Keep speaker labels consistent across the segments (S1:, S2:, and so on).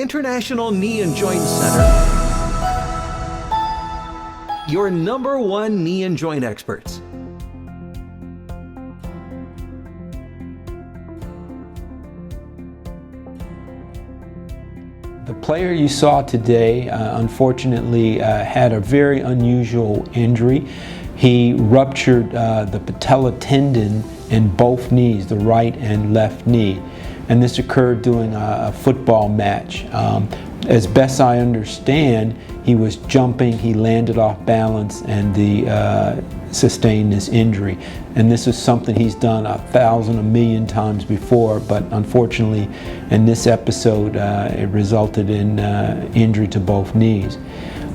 S1: International Knee and Joint Center, your #1 knee and joint experts.
S2: The player you saw today, unfortunately, had a very unusual injury. He ruptured the patella tendon in both knees, the right and left knee. And this occurred during a football match. As best I understand, he was jumping, he landed off balance, and sustained this injury. And this is something he's done 1,000, 1,000,000 times before, but unfortunately in this episode it resulted in injury to both knees.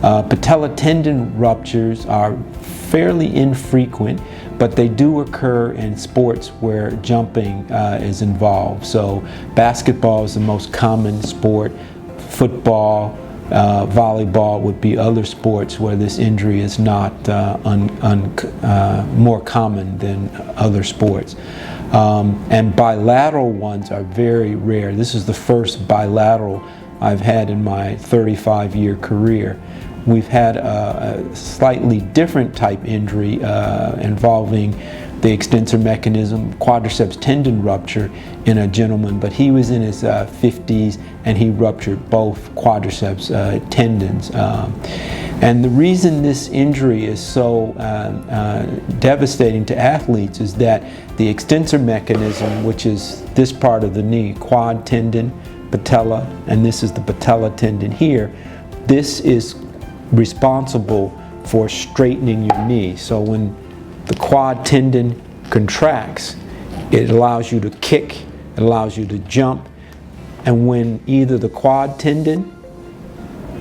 S2: Patella tendon ruptures are fairly infrequent, but they do occur in sports where jumping is involved. So basketball is the most common sport, football, volleyball would be other sports where this injury is not more common than other sports. And bilateral ones are very rare. This is the first bilateral I've had in my 35-year career. We've had a slightly different type injury involving the extensor mechanism, quadriceps tendon rupture in a gentleman, but he was in his 50s and he ruptured both quadriceps tendons. And the reason this injury is so devastating to athletes is that the extensor mechanism, which is this part of the knee, quad tendon, patella, and this is the patella tendon here, this is responsible for straightening your knee. So when the quad tendon contracts, it allows you to kick, it allows you to jump, and when either the quad tendon,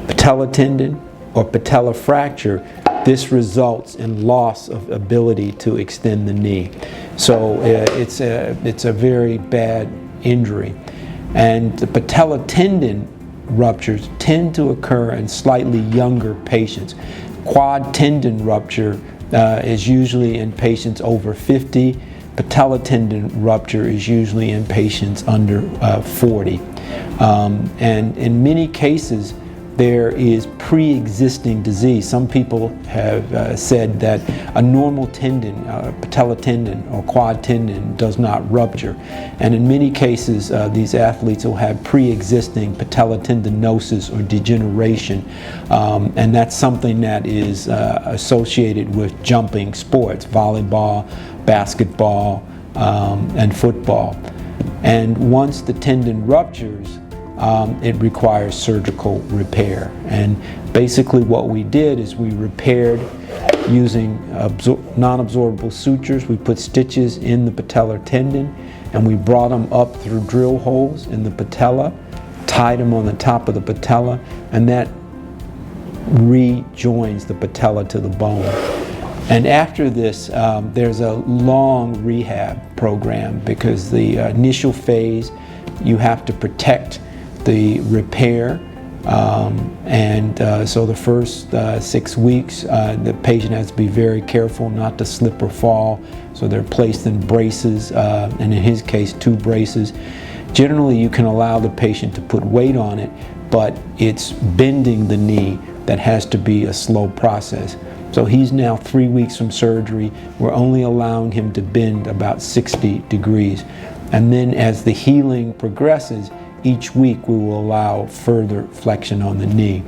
S2: patella tendon, or patella fracture, this results in loss of ability to extend the knee. So it's a very bad injury. And the patella tendon ruptures tend to occur in slightly younger patients. Quad tendon rupture is usually in patients over 50. Patella tendon rupture is usually in patients under 40. And in many cases, there is pre-existing disease. Some people have said that a normal tendon, patella tendon or quad tendon, does not rupture. And in many cases, these athletes will have pre-existing patella tendinosis or degeneration. And that's something that is associated with jumping sports, volleyball, basketball, and football. And once the tendon ruptures, it requires surgical repair. And basically what we did is we repaired using non-absorbable sutures. We put stitches in the patellar tendon and we brought them up through drill holes in the patella, tied them on the top of the patella, and that rejoins the patella to the bone. And after this, there's a long rehab program because the initial phase, you have to protect the repair, so the first 6 weeks the patient has to be very careful not to slip or fall, so they're placed in braces, and in his case 2 braces. Generally you can allow the patient to put weight on it, but it's bending the knee that has to be a slow process. So he's now 3 weeks from surgery. We're only allowing him to bend about 60 degrees, and then as the healing progresses, each week we will allow further flexion on the knee.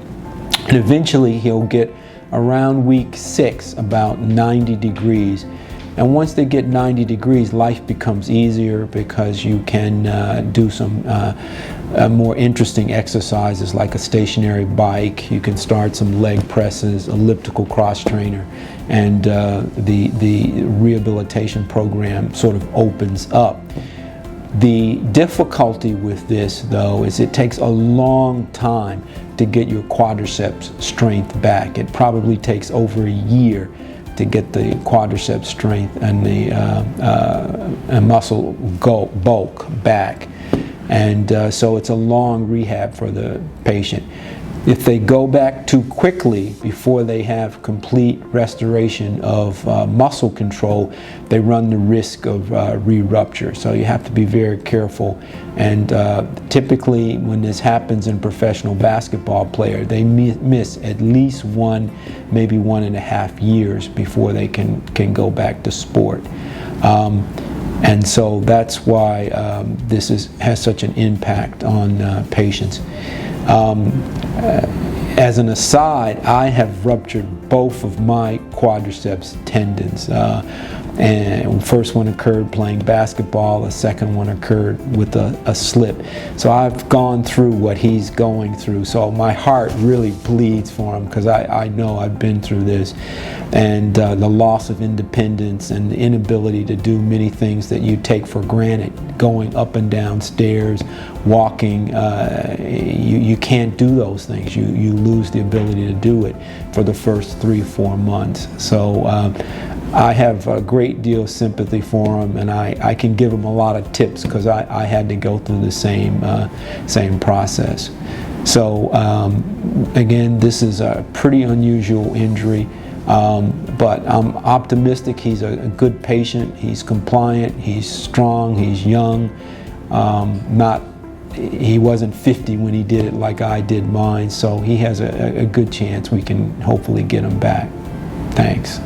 S2: And eventually he'll get around week 6 about 90 degrees. And once they get 90 degrees, life becomes easier because you can do some more interesting exercises like a stationary bike. You can start some leg presses, elliptical cross trainer, and the rehabilitation program sort of opens up. The difficulty with this, though, is it takes a long time to get your quadriceps strength back. It probably takes over a year to get the quadriceps strength and the muscle bulk back. And so it's a long rehab for the patient. If they go back too quickly before they have complete restoration of muscle control, they run the risk of re-rupture. So you have to be very careful. And typically when this happens in professional basketball player, they miss at least 1, maybe 1.5 years before they can go back to sport. And so that's why this has such an impact on patients. As an aside, I have ruptured both of my quadriceps tendons. And the first one occurred playing basketball, the second one occurred with a slip. So I've gone through what he's going through. So my heart really bleeds for him because I know I've been through this. And the loss of independence and the inability to do many things that you take for granted, going up and down stairs, walking, you can't do those things. You lose the ability to do it for the first 3-4 months. So I have a great deal of sympathy for him, and I can give him a lot of tips because I had to go through the same process. So again, this is a pretty unusual injury, but I'm optimistic. He's a good patient. He's compliant. He's strong. He's young. He wasn't 50 when he did it like I did mine, so he has a good chance we can hopefully get him back. Thanks.